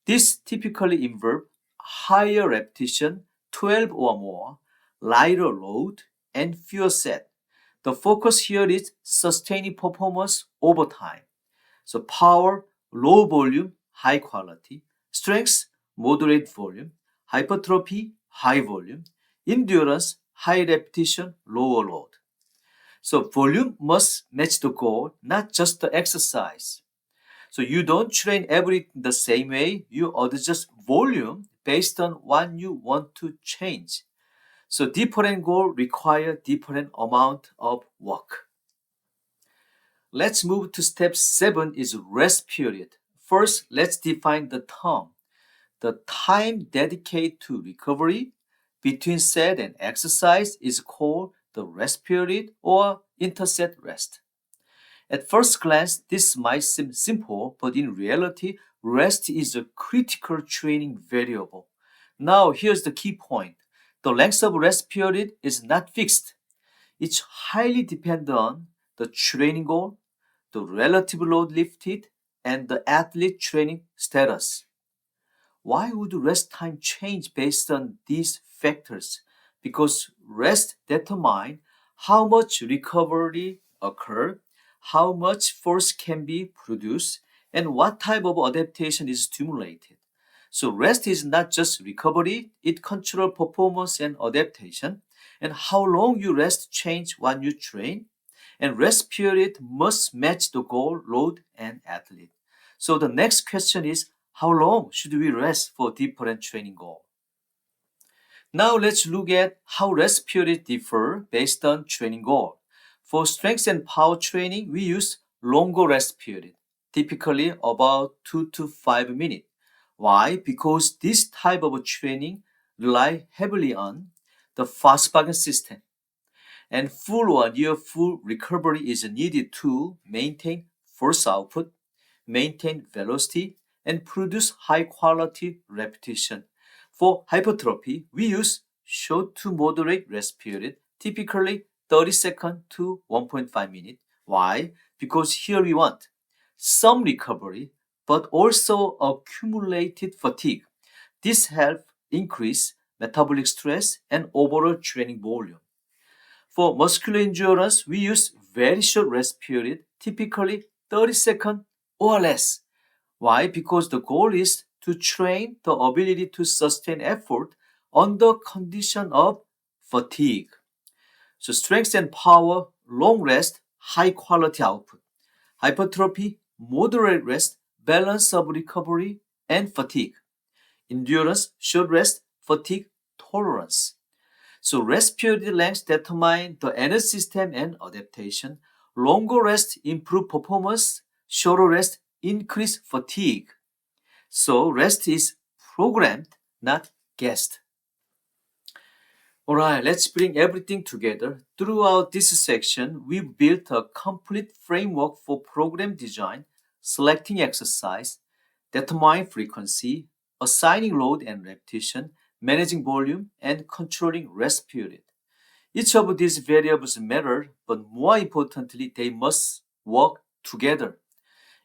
This typically involves higher repetition, 12 or more, lighter load, and fewer sets. The focus here is sustaining performance over time. So power, low volume, high quality. Strength, moderate volume. Hypertrophy, high volume. Endurance, high repetition, lower load. So volume must match the goal, not just the exercise. So you don't train everything the same way. You adjust volume based on what you want to change. So different goal require different amount of work. Let's move to step 7 is rest period. First, let's define the term. The time dedicated to recovery between set and exercise is called the rest period or interset rest. At first glance, this might seem simple, but in reality, rest is a critical training variable. Now, here's the key point. The length of rest period is not fixed. It's highly dependent on the training goal, the relative load lifted, and the athlete training status. Why would rest time change based on these factors? Because rest determines how much recovery occurs, how much force can be produced, and what type of adaptation is stimulated. So rest is not just recovery, it controls performance and adaptation, and how long you rest change when you train, and rest period must match the goal, load, and athlete. So the next question is how long should we rest for different training goal? Now let's look at how rest periods differ based on training goal. For strength and power training, we use longer rest period, typically about 2 to 5 minutes. Why? Because this type of training rely heavily on the fast-bargain system, and full or near full recovery is needed to maintain force output, maintain velocity, and produce high quality repetition. For hypertrophy, we use short to moderate rest period, typically 30 seconds to 1.5 minutes. Why? Because here we want some recovery, but also accumulated fatigue. This helps increase metabolic stress and overall training volume. For muscular endurance, we use very short rest period, typically 30 seconds or less. Why? Because the goal is to train the ability to sustain effort under condition of fatigue. So strength and power, long rest, high quality output. Hypertrophy, moderate rest, balance of recovery and fatigue. Endurance, short rest, fatigue, tolerance. So rest period length determine the energy system and adaptation. Longer rest improve performance, shorter rest increase fatigue. So rest is programmed, not guessed. Alright, let's bring everything together. Throughout this section, we built a complete framework for program design, selecting exercise, determining frequency, assigning load and repetition, managing volume, and controlling rest period. Each of these variables matter, but more importantly, they must work together.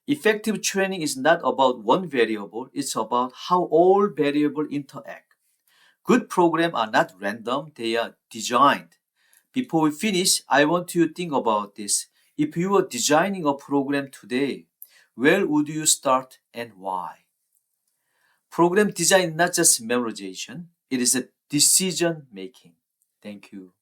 Effective training is not about one variable, it's about how all variables interact. Good programs are not random, they are designed. Before we finish, I want you to think about this. If you were designing a program today, where would you start and why? Program design is not just memorization, it is a decision making. Thank you.